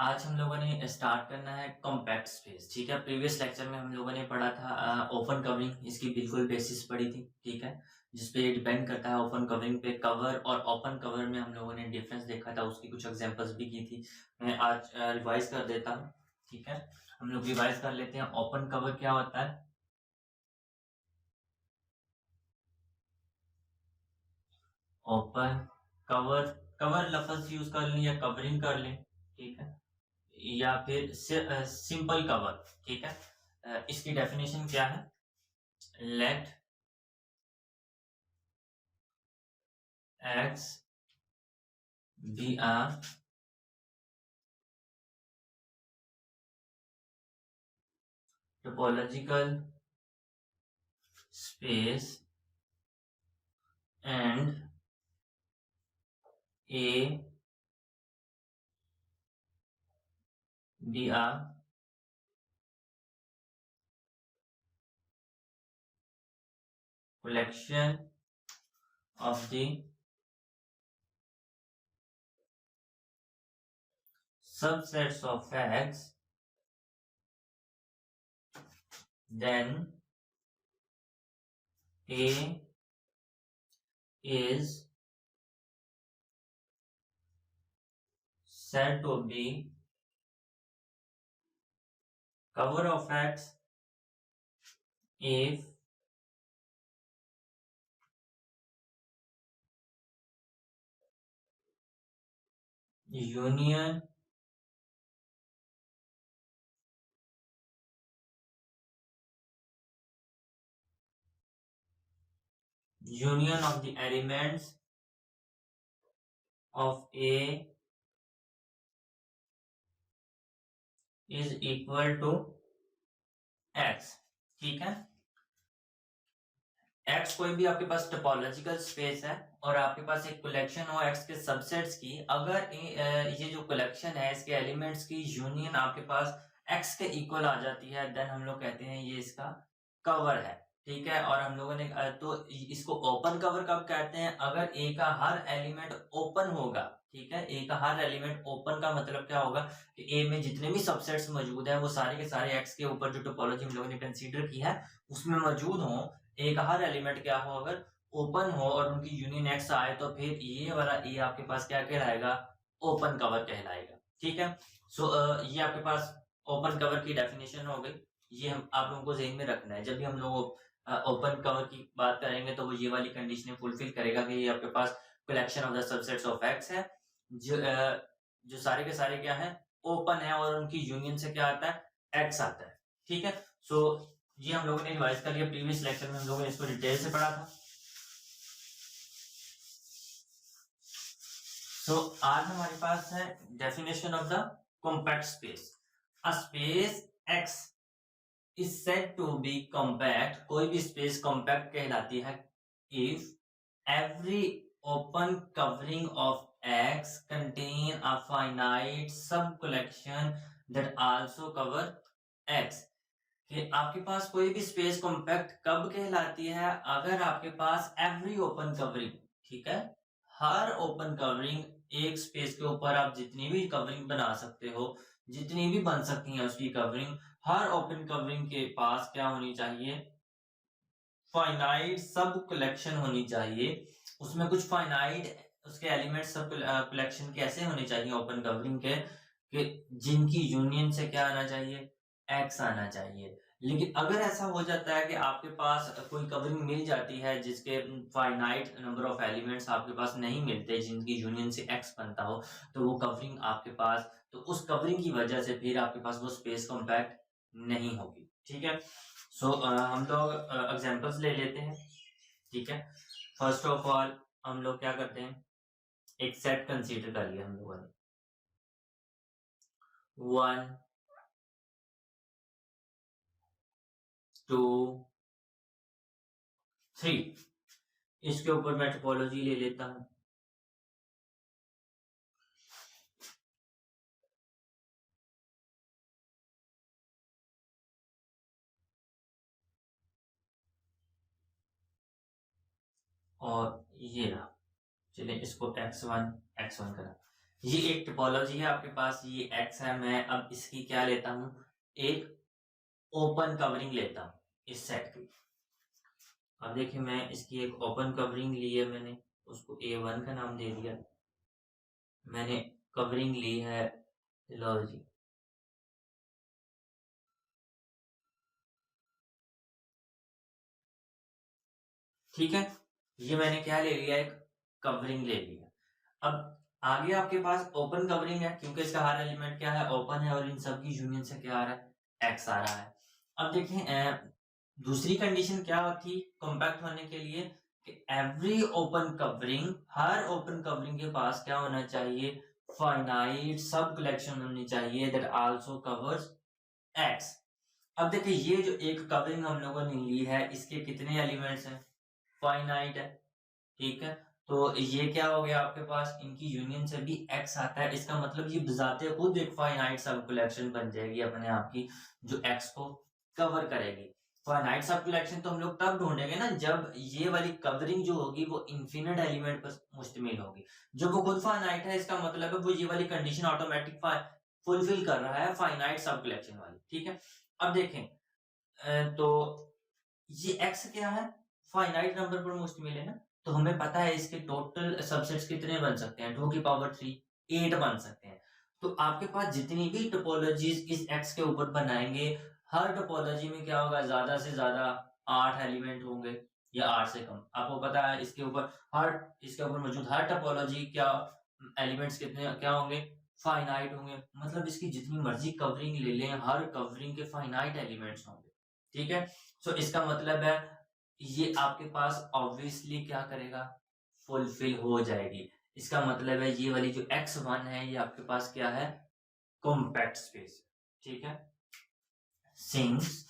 आज हम लोगों ने स्टार्ट करना है कॉम्पैक्ट स्पेस। ठीक है, प्रीवियस लेक्चर में हम लोगों ने पढ़ा था ओपन कवरिंग, इसकी बिल्कुल बेसिस पढ़ी थी। ठीक है, जिसपे ये डिपेंड करता है ओपन कवरिंग पे। कवर और ओपन कवर में हम लोगों ने डिफरेंस देखा था, उसकी कुछ एग्जांपल्स भी की थी। मैं आज रिवाइज कर देता हूँ। ठीक है, हम लोग रिवाइज कर लेते हैं। ओपन कवर क्या होता है? ओपन कवर, कवर लफ्ज यूज कर लें या कवरिंग कर लें। ठीक है, या फिर सिंपल कवर। ठीक है, इसकी डेफिनेशन क्या है? Let X be a topological space and a be a collection of the subsets of x, then a is said to be cover of x if union union of the elements of a is equal to x। ठीक है, x कोई भी आपके पास topological space है और आपके पास एक collection हो एक्स के सबसेट्स की। अगर ये जो कलेक्शन है इसके एलिमेंट्स की यूनियन आपके पास एक्स के इक्वल आ जाती है, देन हम लोग कहते हैं ये इसका कवर है। ठीक है, और हम लोगों ने तो इसको ओपन कवर कब कहते हैं? अगर ए का हर एलिमेंट ओपन होगा। ठीक है, ए का हर एलिमेंट ओपन का मतलब क्या होगा कि ए में जितने भी सबसेट्स मौजूद है वो सारे के सारे एक्स के ऊपर जो टोपोलॉजी हम लोगों ने कंसीडर की है उसमें मौजूद हो। एक हर एलिमेंट क्या हो, अगर ओपन हो और उनकी यूनियन एक्स आए तो फिर ये वाला ए आपके पास क्या कहलाएगा? ओपन कवर कहलाएगा। ठीक है, सो ये आपके पास ओपन कवर की डेफिनेशन हो गई। ये हम आप लोगों को ज़हन में रखना है। जब भी हम लोग ओपन कवर की बात करेंगे तो वो ये वाली कंडीशनें फुलफिल करेगा कि ये आपके पास collection of the subsets of X है, जो सारे के सारे क्या है? ओपन है, और उनकी यूनियन से क्या आता है? एक्स आता है। ठीक है, सो ये हम लोगों ने रिवाइज कर लिया। प्रीवियस लेक्चर में हम लोगों ने इसको डिटेल से पढ़ा था। सो आज हमारे पास है definition of the compact space. A space X is said to be compact. कोई भी स्पेस कॉम्पैक्ट कहलाती है if every open covering of X contain a finite subcollection that also cover X। कि आपके पास कोई भी स्पेस कॉम्पैक्ट कब कहलाती है? अगर आपके पास एवरी ओपन कवरिंग, ठीक है, हर ओपन कवरिंग, एक स्पेस के ऊपर आप जितनी भी कवरिंग बना सकते हो, जितनी भी बन सकती है उसकी कवरिंग, हर ओपन कवरिंग के पास क्या होनी चाहिए? फाइनाइट सब कलेक्शन होनी चाहिए। उसमें कुछ फाइनाइट उसके एलिमेंट सब कलेक्शन कैसे होने चाहिए ओपन कवरिंग के, कि जिनकी यूनियन से क्या आना चाहिए? एक्स आना चाहिए। लेकिन अगर ऐसा हो जाता है कि आपके पास कोई कवरिंग मिल जाती है जिसके फाइनाइट नंबर ऑफ एलिमेंट्स आपके पास नहीं मिलते, जिनकी यूनियन से एक्स बनता हो, तो वो कवरिंग आपके पास, तो उस कवरिंग की वजह से फिर आपके पास वो स्पेस कॉम्पैक्ट नहीं होगी। ठीक है, सो हम लोग एग्जांपल्स ले लेते हैं। ठीक है, फर्स्ट ऑफ ऑल हम लोग क्या करते हैं, एक सेट कंसीडर कर लिया हम लोगों ने। 1 2 3। इसके ऊपर मैं टोपोलॉजी ले लेता हूं। और ये रहा, चलिए इसको x1 करा। ये एक टोपोलॉजी है आपके पास, ये एक्स है। मैं अब इसकी क्या लेता हूं, एक ओपन कवरिंग लेता हूं इस सेट की। अब देखिए मैं इसकी एक ओपन कवरिंग ली है, मैंने उसको A1 का नाम दे दिया। मैंने कवरिंग ली है लो जी, ठीक है। ये मैंने क्या ले लिया, एक कवरिंग ले लिया। अब आगे आपके पास ओपन कवरिंग है, क्योंकि इसका हर एलिमेंट क्या है, ओपन है, और इन सब की यूनियन से क्या आ रहा है, एक्स आ रहा है। अब देखें दूसरी कंडीशन क्या थी कॉम्पैक्ट होने के लिए, कि एवरी ओपन कवरिंग, हर ओपन कवरिंग के पास क्या होना चाहिए, फाइनाइट सब कलेक्शन होनी चाहिए दैट आल्सो कवर्स एक्स। अब देखिए ये जो एक कवरिंग हम लोगों ने ली है, इसके कितने एलिमेंट्स हैं, फाइनाइट है, ठीक है। तो ये क्या हो गया आपके पास, इनकी यूनियन से भी एक्स आता है, इसका मतलब ये बजाते खुद एक फाइनाइट सब कलेक्शन बन जाएगी अपने आप की, जो एक्स को कवर करेगी। फाइनाइट सब कलेक्शन तो हम लोग तब ढूंढेंगे ना जब ये वाली कवरिंग जो होगी वो इन्फिनिट एलिमेंट पर मुश्तमिल होगी। जब वो खुद फाइनाइट है, इसका मतलब है वो ये वाली कंडीशन ऑटोमेटिक फुलफिल कर रहा है, फाइनाइट सब कलेक्शन वाली, ठीक है। अब देखें तो ये एक्स क्या है, फाइनाइट नंबर पर मुश्तमिल है ना, तो हमें पता है इसके टोटल सबसेट्स कितने बन सकते हैं, 2 की पावर 3, 8 बन सकते हैं। तो आपके पास जितनी भी टोपोलॉजीज इस एक्स के ऊपर बनाएंगे, हर टोपोलॉजी में क्या होगा, ज्यादा से ज्यादा 8 एलिमेंट होंगे या 8 से कम। आपको पता है इसके ऊपर इसके ऊपर मौजूद हर टोपोलॉजी क्या एलिमेंट्स कितने क्या होंगे, फाइनाइट होंगे। मतलब इसकी जितनी मर्जी कवरिंग ले लें, हर कवरिंग के फाइनाइट एलिमेंट्स होंगे, ठीक है। सो इसका मतलब है ये आपके पास ऑब्वियसली क्या करेगा, फुलफिल हो जाएगी। इसका मतलब है ये वाली जो x1 है, ये आपके पास क्या है, कॉम्पैक्ट स्पेस, ठीक है। Since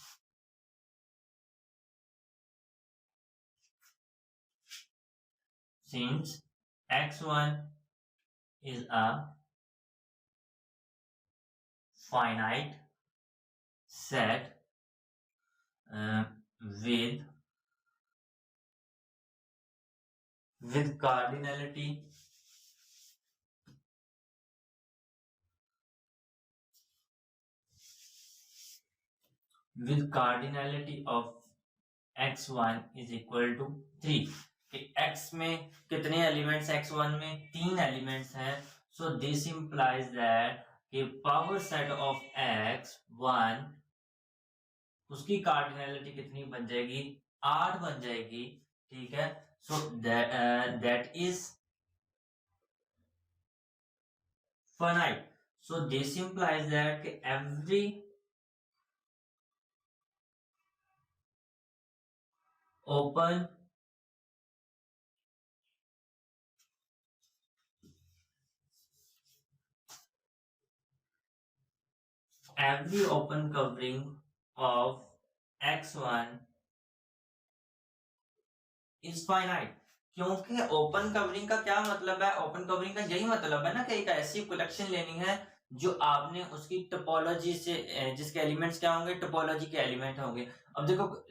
x1 is a finite set with cardinality of x1 is equal to 3। x में कितने एलिमेंट्स, x1 में 3 एलिमेंट्स हैं। सो दिस इंप्लाइज दैट कि पावर सेट ऑफ x1 उसकी कार्डिनैलिटी कितनी बन जाएगी, 8 बन जाएगी, ठीक है। So that is finite. So this implies that every open covering of x1 is finite। क्योंकि ओपन कवरिंग का क्या मतलब है, ओपन कवरिंग का यही मतलब है ना कि एक ऐसी कलेक्शन लेनी है जो आपने उसकी टोपोलॉजी से जिसके एलिमेंट्स क्या होंगे, टोपोलॉजी के एलिमेंट होंगे। अब देखो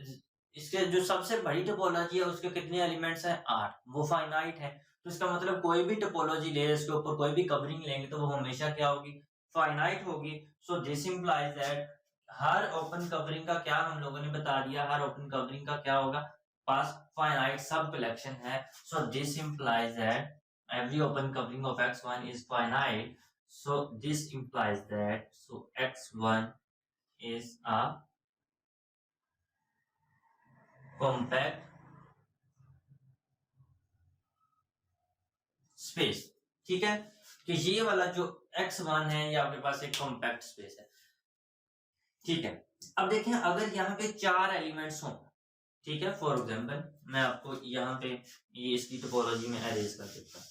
इसके जो सबसे बड़ी टोपोलॉजी है उसके कितने एलिमेंट्स हैं, 8, वो फाइनाइट है। तो इसका मतलब कोई भी टोपोलॉजी ले, इसके ऊपर कोई भी कवरिंग लेंगे तो वो हमेशा क्या होगी, फाइनाइट होगी। So this implies that her open covering का क्या हम लोगों ने बता दिया, हर ओपन कवरिंग का क्या होगा, पास finite sub collection है। So this implies that every open covering of x1 is finite। So this implies that x1 is a compact space, ठीक है। कि ये वाला जो x1 है ये आपके पास एक कॉम्पैक्ट स्पेस है, ठीक है। अब देखें अगर यहाँ पे 4 एलिमेंट्स हों, ठीक है, फॉर एग्जाम्पल मैं आपको यहाँ पे ये इसकी टोपोलॉजी में अरेज कर देता हूँ,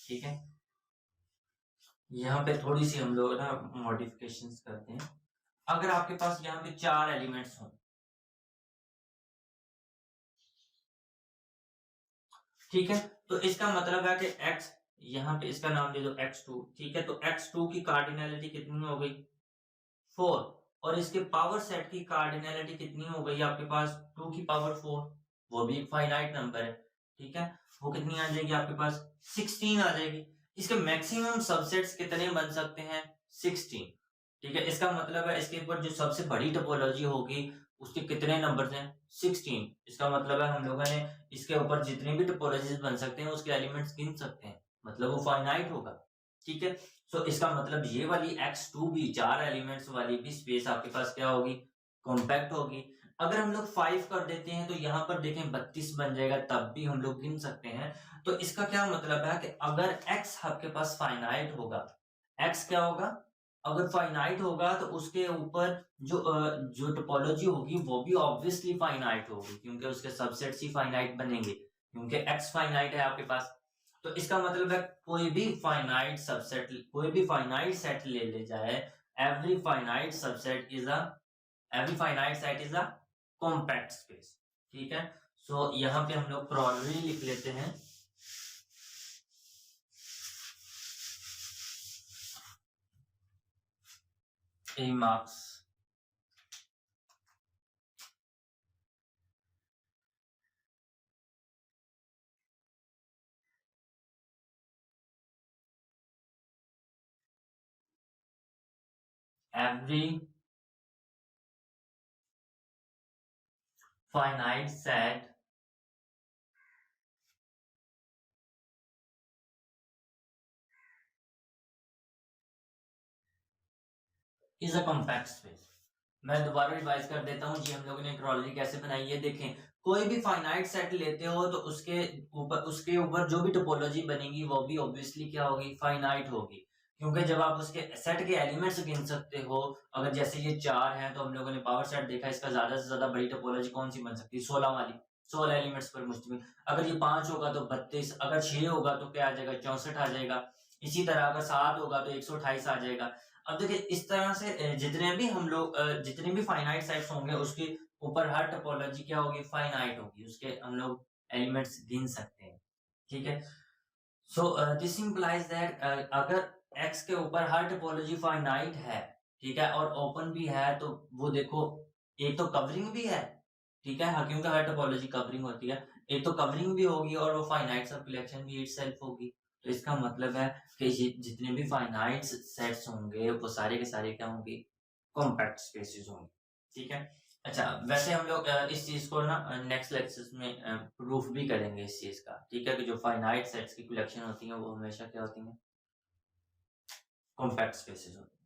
ठीक है। यहाँ पे थोड़ी सी हम लोग ना मॉडिफिकेशंस करते हैं। अगर आपके पास यहाँ पे 4 एलिमेंट्स हों, ठीक है, तो इसका मतलब है कि x, यहाँ पे इसका नाम दे दो x2, ठीक है। तो x2 की कार्डिनैलिटी कितनी हो गई, 4, और इसके पावर सेट की कार्डिनैलिटी कितनी हो गई आपके पास, 2 की पावर 4, वो भी एक फाइनाइट नंबर है, ठीक है। वो कितनी आ जाएगी आपके पास, 16 आ जाएगी, इसके मैक्सिमम सबसेट्स कितने बन सकते हैं? 16। ठीक है, इसका मतलब है इसके ऊपर जो सबसे बड़ी टोपोलॉजी होगी उसके कितने नंबर्स हैं? 16। इसका मतलब है हम लोगों ने इसके ऊपर जितनी भी टोपोलॉजीज बन सकते हैं उसके एलिमेंट्स गिन सकते हैं, मतलब वो फाइनाइट होगा। ठीक है, सो इसका मतलब ये वाली X2 भी 4 एलिमेंट्स वाली भी स्पेस आपके पास क्या होगी? कॉम्पैक्ट होगी। अगर हम लोग 5 कर देते हैं तो यहाँ पर देखें 32 बन जाएगा, तब भी हम लोग गिन सकते हैं। तो इसका क्या मतलब है कि अगर x आपके पास फाइनाइट होगा, x क्या होगा? अगर फाइनाइट होगा तो उसके ऊपर जो टोपोलॉजी होगी वो भी ऑब्वियसली फाइनाइट होगी, क्योंकि उसके सबसेट्स ही फाइनाइट बनेंगे, क्योंकि x फाइनाइट है आपके पास। तो इसका मतलब है कोई भी फाइनाइट सेट ले जाए, every finite set is a compact space. ठीक है, सो यहाँ पे हम लोग क्रॉलरी लिख लेते हैं। A marks every finite set is a compact space। मैं दोबारा रिवाइज कर देता हूँ जी, हम लोगों ने क्रॉलरी कैसे बनाई है। देखें, कोई भी फाइनाइट सेट लेते हो तो उसके ऊपर जो भी टोपोलॉजी बनेगी वो भी ऑब्वियसली क्या होगी? फाइनाइट होगी, क्योंकि जब आप उसके सेट के एलिमेंट्स गिन सकते हो, अगर जैसे ये 4 हैं तो हम लोगों ने पावर सेट देखा, इसका ज्यादा से ज्यादा बड़ी टोपोलॉजी कौन सी बन सकती है? 16 वाली, 16 एलिमेंट्स पर मुश्तमिल। अगर ये 5 होगा तो 32, अगर 6 होगा तो क्या आ जाएगा? 64 आ जाएगा। इसी तरह अगर 7 होगा तो 128 आ जाएगा। अब देखिए इस तरह से जितने भी फाइनाइट सेट्स होंगे उसके ऊपर हर टोपोलॉजी क्या होगी? फाइनाइट होगी, उसके हम लोग एलिमेंट्स गिन सकते हैं। ठीक है, सो दिस इंप्लाइज दैट अगर x के ऊपर हर टोपोलॉजी फाइनाइट है, ठीक है, और ओपन भी है, तो वो देखो एक तो कवरिंग भी है, ठीक है, हाँ, क्योंकि हर टोपोलॉजी कवरिंग होती है, एक तो कवरिंग भी होगी और वो फाइनाइट सब कलेक्शन भी इटसेल्फ होगी। तो इसका मतलब है कि जितने भी फाइनाइट सेट्स होंगे वो सारे के सारे क्या होंगे? कॉम्पैक्ट स्पेसेस होंगे। ठीक है, अच्छा, वैसे हम लोग इस चीज को ना नेक्स्ट लेक्चर्स में प्रूफ भी करेंगे इस चीज का। ठीक है, कि जो फाइनाइट सेट्स की कलेक्शन होती है वो हमेशा क्या होती है? कॉम्पैक्ट स्पेसेस होती है।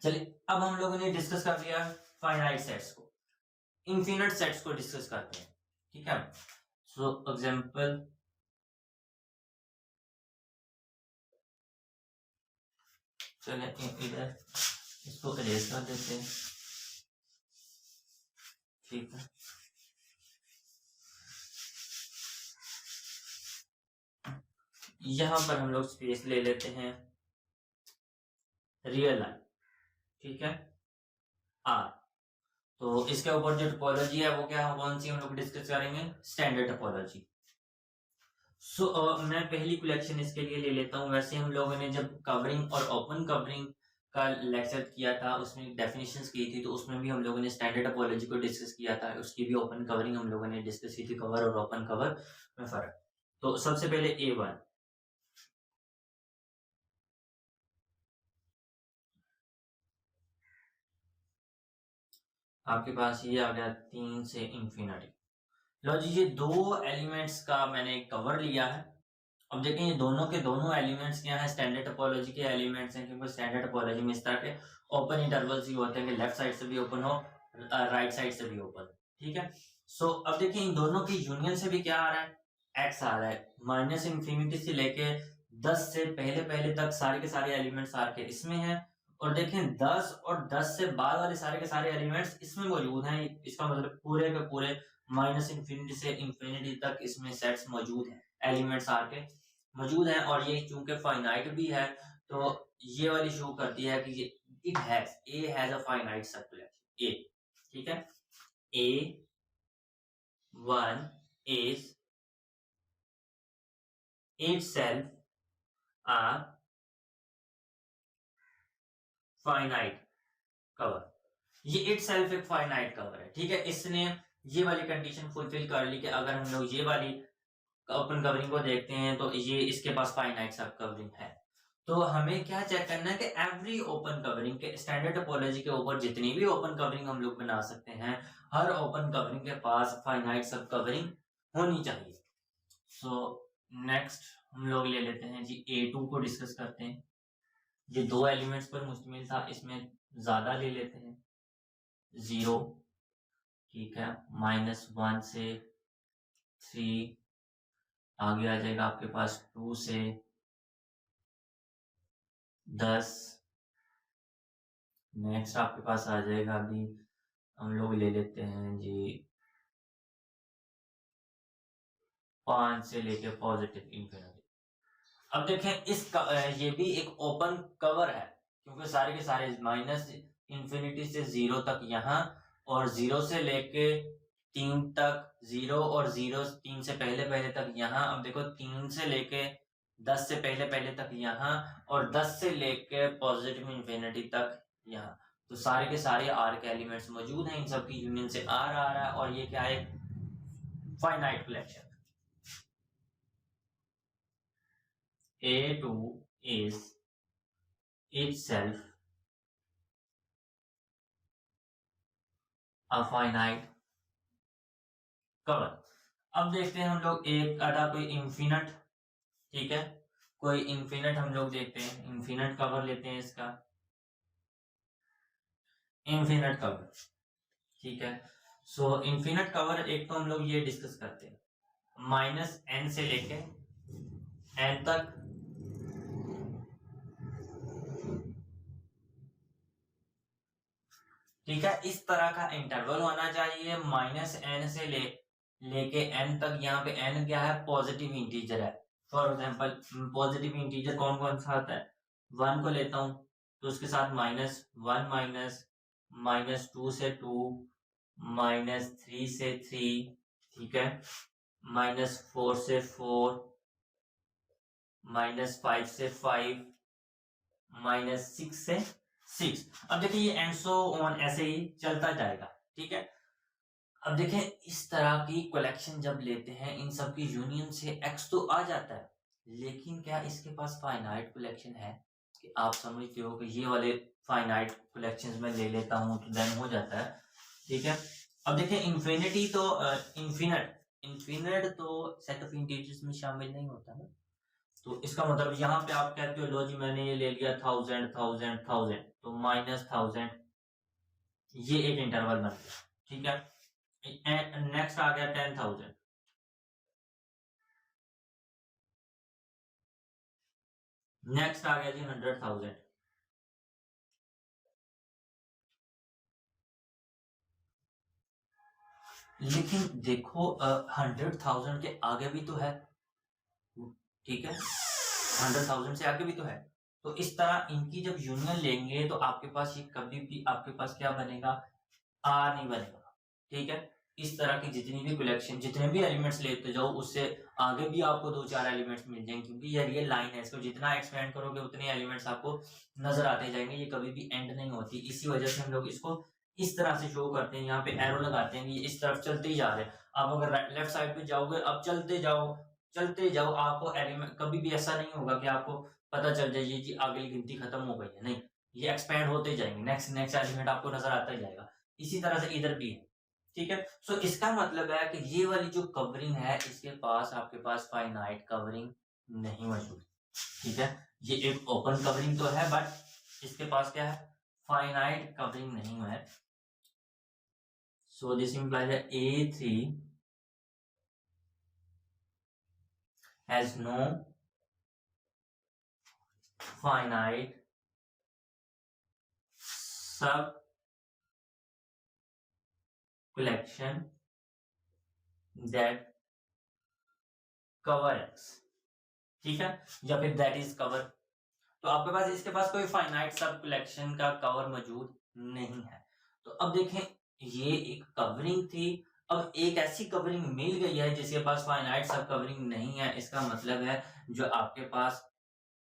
चलिए, अब हम लोगों ने डिस्कस कर लिया फाइनाइट सेट्स को, इनफिनिट सेट्स को डिस्कस करते हैं। ठीक है, सो एग्जांपल चलिए इधर इसको इरेज कर देते हैं। ठीक है, यहां पर हम लोग स्पेस ले लेते हैं रियल लाइन। ठीक है, आर। तो इसके ऊपर जो टोपोलॉजी है वो क्या, कौन सी हम लोग डिस्कस करेंगे? Standard topology. मैं पहली कलेक्शन इसके लिए ले लेता हूँ। वैसे हम लोगों ने जब कवरिंग और ओपन कवरिंग का लेक्चर किया था उसमें डेफिनेशंस की थी, तो उसमें भी हम लोगों ने स्टैंडर्ड टोपोलॉजी को डिस्कस किया था, उसकी भी ओपन कवरिंग हम लोगों ने डिस्कस की थी, कवर और ओपन कवर में फर्क। तो सबसे पहले A1, आपके पास ये आ गया 3 से इंफिनिटी। लो जी, ये दो एलिमेंट्स का मैंने कवर लिया है। अब देखें ये दोनों के दोनों एलिमेंट्स क्या है? स्टैंडर्ड टोपोलॉजी के एलिमेंट्स हैं, क्योंकि स्टैंडर्ड टोपोलॉजी में इस तरह के ओपन इंटरवल्स ही होते हैं कि लेफ्ट साइड से भी ओपन हो, राइट साइड से भी ओपन। ठीक है, सो अब देखिए इन दोनों की यूनियन से भी क्या आ रहा है? एक्स आ रहा है। माइनस इंफिनिटी से लेके 10 से पहले पहले तक सारे के सारे एलिमेंट्स आके इसमें हैं, और देखें 10 और 10 से बाद वाले सारे के सारे एलिमेंट्स इसमें मौजूद हैं। इसका मतलब पूरे के पूरे माइनस इंफिनिटी से इंफिनिटी तक इसमें सेट्स मौजूद हैं, एलिमेंट्स आके मौजूद हैं। और ये चूंकि फाइनाइट भी है तो ये वाली शो करती है कि ये ए हैज अ फाइनाइट सब कलेक्शन ए। ठीक है, A1 is itself a finite cover। ये itself एक फाइनाइट कवर है। ठीक है, इसने ये वाली कंडीशन फुलफिल कर ली कि अगर हम लोग ये वाली ओपन कवरिंग को देखते हैं तो ये इसके पास फाइनाइट सब कवरिंग है। तो हमें क्या चेक करना है कि एवरी ओपन कवरिंग के स्टैंडर्ड टोपोलॉजी के ऊपर जितनी भी ओपन कवरिंग हम लोग बना सकते हैं, हर ओपन कवरिंग के पास फाइनाइट सब कवरिंग होनी चाहिए। सो नेक्स्ट हम लोग ले लेते हैं जी A2 को डिस्कस करते हैं। ये 2 एलिमेंट्स पर मुश्तमिल था, इसमें ज्यादा ले लेते हैं। 0, ठीक है, -1 से 3, आगे आ जाएगा आपके पास 2 से 10। नेक्स्ट आपके पास आ जाएगा, अभी हम लोग ले लेते हैं जी 5 से लेके पॉजिटिव इंफिनिटी। अब देखें ये भी एक ओपन कवर है, क्योंकि सारे के सारे -इंफिनिटी से 0 तक यहाँ, और 0 से लेके 3 तक, 0 और 0 3 से पहले तक यहाँ। अब देखो 3 से लेके 10 से पहले तक यहाँ, और 10 से लेके पॉजिटिव इंफिनिटी तक यहाँ। तो सारे के सारे आर के एलिमेंट्स मौजूद हैं, इन सब की यूनियन से आर आ रहा है, और ये क्या है, finite collection. A2 is itself a finite cover। अब देखते हैं हम लोग एक अदा कोई इंफिनिट, ठीक है, कोई इंफिनिट हम लोग देखते हैं, इंफिनिट कवर लेते हैं इसका, इंफिनिट कवर, ठीक है। सो इंफिनिट कवर एक तो हम लोग ये डिस्कस करते हैं, -n से लेके n तक, ठीक है, इस तरह का इंटरवल होना चाहिए। -n से लेके n तक, यहाँ पे n क्या है, पॉजिटिव इंटीजर है। फॉर एग्जांपल पॉजिटिव इंटीजर कौन कौन सा आता है, 1 को लेता हूं तो उसके साथ -1 -2 से 2, -3 से 3, ठीक है, -4 से 4, -5 से 5, -6 से 6। अब देखिए ये एंड सो ऑन ऐसे ही चलता जाएगा, ठीक है। अब देखें इस तरह की कलेक्शन जब लेते हैं, इन सब की यूनियन से x तो आ जाता है, लेकिन क्या इसके पास फाइनाइट कलेक्शन है, कि आप समझते हो कि ये वाले फाइनाइट कलेक्शंस में ले लेता हूं तो देन हो जाता है, ठीक है। अब देखें इन्फिनिटी तो इन्फिनिट तो सेट ऑफ इंटीजर्स में शामिल नहीं होता है, तो इसका मतलब यहाँ पे आप कहते हो लो जी मैंने ये ले लिया 1000 1000 1000, तो -1000 ये एक इंटरवल बन गया, ठीक है। नेक्स्ट आ गया 10,000, नेक्स्ट आ गया जी 100,000, लेकिन देखो 100,000 के आगे भी तो है, ठीक है, 100,000 से आगे भी तो है। तो इस तरह इनकी जब यूनियन लेंगे तो आपके पास ये कभी भी आपके पास क्या बनेगा, आर नहीं बनेगा, ठीक है। इस तरह की जितनी भी कलेक्शन, जितने भी एलिमेंट्स लेते जाओ, उससे आगे भी आपको 2-4 एलिमेंट्स मिल जाएंगे, क्योंकि ये रियल लाइन है, इसको जितना एक्सपेंड करोगे उतने एलिमेंट्स आपको नजर आते जाएंगे, ये कभी भी एंड नहीं होती। इसी वजह से हम लोग इसको इस तरह से शो करते हैं, यहाँ पे एरो लगाते हैं, ये इस तरफ चलते ही जा रहे हैं। आप अगर लेफ्ट साइड पे जाओगे, अब चलते जाओ, आपको एलिमेंट कभी भी ऐसा नहीं होगा कि आपको पता चल जाए ये जी अगली गिनती खत्म हो गई है, नहीं, ये एक्सपेंड होते जाएंगे, नेक्स्ट एलिमेंट आपको नजर आता ही जाएगा। इसी तरह से इधर भी है, ठीक है। सो इसका मतलब है कि ये वाली जो कवरिंग है, इसके पास आपके पास फाइनाइट कवरिंग नहीं मौजूद, ठीक है। ये एक ओपन कवरिंग तो है, बट इसके पास क्या है, फाइनाइट कवरिंग नहीं है। So this implies that A3 has no finite sub collection that cover x, ठीक है, या फिर दैट इज कवर। तो आपके पास इसके पास कोई फाइनाइट सब कलेक्शन का कवर मौजूद नहीं है। तो अब देखें ये एक कवरिंग थी, अब एक ऐसी कवरिंग मिल गई है जिसके पास फाइनाइट सब कवरिंग नहीं है। इसका मतलब है जो आपके पास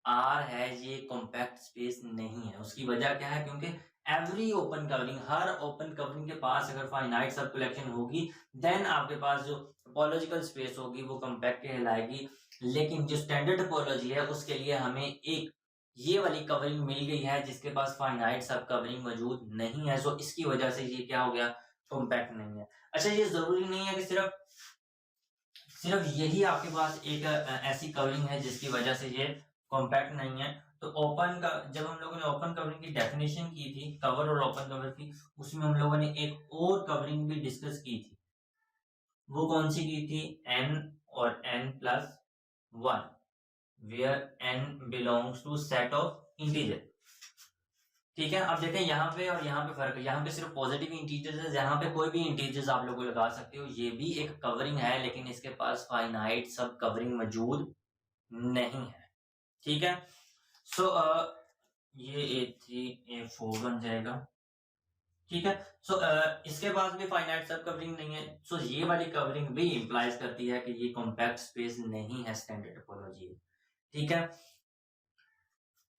आर है ये कॉम्पैक्ट स्पेस नहीं है। उसकी वजह क्या है, क्योंकि एवरी ओपन कवरिंग, हर ओपन कवरिंग के पास अगर फाइनाइट सब कलेक्शन होगी, देन आपके पास जो टोपोलॉजिकल स्पेस होगी वो कॉम्पैक्ट कहलाएगी। लेकिन जो स्टैंडर्ड टोपोलॉजी है उसके लिए हमें एक ये वाली कवरिंग मिल गई है जिसके पास फाइनाइट सब कवरिंग मौजूद नहीं है, सो इसकी वजह से ये क्या हो गया, कॉम्पैक्ट नहीं है। अच्छा, ये जरूरी नहीं है कि सिर्फ यही आपके पास एक ऐसी कवरिंग है जिसकी वजह से ये कॉम्पैक्ट नहीं है। तो ओपन का जब हम लोगों ने ओपन कवरिंग की डेफिनेशन की थी, कवर और ओपन कवर की, उसमें हम लोगों ने एक और कवरिंग भी डिस्कस की थी। वो कौन सी की थी, n और n+1, where n belongs to set of integer. ठीक है, अब देखें यहाँ पे और यहाँ पे फर्क है। यहाँ पे सिर्फ पॉजिटिव इंटीजर्स है, यहाँ पे कोई भी इंटीजर्स आप लोग लगा सकते हो। ये भी एक कवरिंग है लेकिन इसके पास फाइनाइट सब कवरिंग मौजूद नहीं है। ठीक है, सो ये A3 A4 बन जाएगा। ठीक है, सो इसके पास भी फाइनाइट सब कवरिंग नहीं है। सो ये वाली कवरिंग भी इंप्लाइज करती है कि ये कॉम्पैक्ट स्पेस नहीं है स्टैंडर्ड टोपोलॉजी। ठीक है,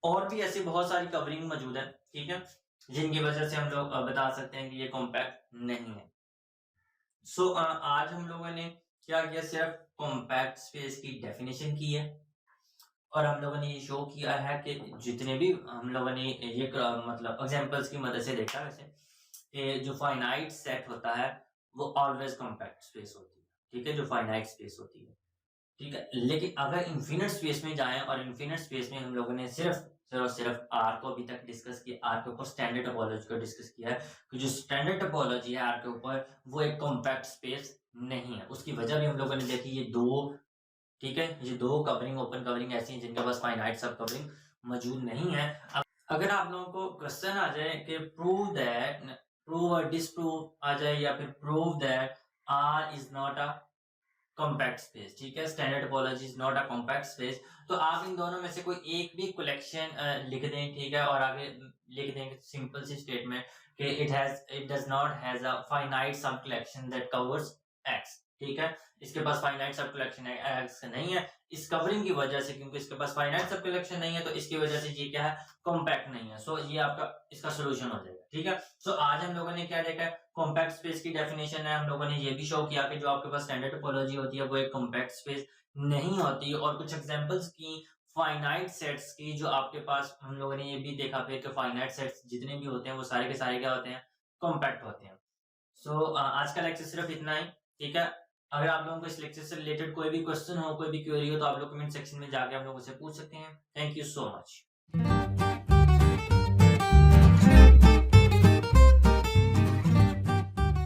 और भी ऐसी बहुत सारी कवरिंग मौजूद है, ठीक है, जिनकी वजह से हम लोग बता सकते हैं कि ये कॉम्पैक्ट नहीं है। सो आज हम लोगों ने क्या किया, सिर्फ कॉम्पैक्ट स्पेस की डेफिनेशन की है और हम लोगों ने ये शो किया है कि जितने भी हम लोगों ने ये मतलब एग्जांपल्स की मदद से देखा वैसे कि जो फाइनाइट सेट होता है वो ऑलवेज कॉम्पैक्ट स्पेस होती है। ठीक है, जो फाइनाइट स्पेस होती है। ठीक है, लेकिन अगर इन्फिनिट स्पेस में जाएं और इन्फिनिट स्पेस में हम लोगों ने सिर्फ आर को अभी तक डिस्कस किया, आर के ऊपर स्टैंडर्ड टोपोलॉजी को डिस्कस किया है कि जो स्टैंडर्ड टोपोलॉजी है आर के ऊपर वो एक कॉम्पैक्ट स्पेस नहीं है। उसकी वजह भी हम लोगों ने देखी, ये दो, ठीक है, ये दो कवरिंग ओपन कवरिंग ऐसी हैं जिनके पास फाइनाइट सब कवरिंग मौजूद नहीं है। अगर आप लोगों को क्वेश्चन आ जाए कि प्रूव और डिसप्रूव आ जाए या फिर prove that R is not a compact space, ठीक है, standard topology is not a compact space, तो आप इन दोनों में से कोई एक भी कलेक्शन लिख दें। ठीक है, और आगे लिख दें सिंपल सी स्टेटमेंट कि it does not has a finite सब कलेक्शन दैट कवर्स एक्स। ठीक है, इसके पास फाइनाइट सब कलेक्शन एक्स नहीं है इस कवरिंग की वजह से, क्योंकि इसके पास फाइनाइट सब कलेक्शन नहीं है तो इसकी वजह से ये क्या है, कॉम्पैक्ट नहीं है। सो ये आपका इसका सोल्यूशन हो जाएगा। ठीक है, सो आज हम लोगों ने क्या देखा है, कॉम्पैक्ट स्पेस की डेफिनेशन है। हम लोगों ने ये भी शो किया कि जो आपके पास स्टैंडर्ड टोपोलॉजी होती है वो एक कॉम्पैक्ट स्पेस नहीं होती, और कुछ एग्जांपल्स की फाइनाइट सेट्स की जो आपके पास, हम लोगों ने ये भी देखा फिर कि फाइनाइट सेट्स जितने भी होते हैं वो सारे के सारे क्या होते हैं, कॉम्पैक्ट होते हैं। सो आज का लेक्चर सिर्फ इतना ही। ठीक है, अगर आप लोगों को इस लेक्चर से रिलेटेड कोई भी क्वेश्चन हो, कोई भी क्वेरी हो, तो आप लोग कमेंट सेक्शन में जाके आप लोगों से पूछ सकते हैं। Thank you so much.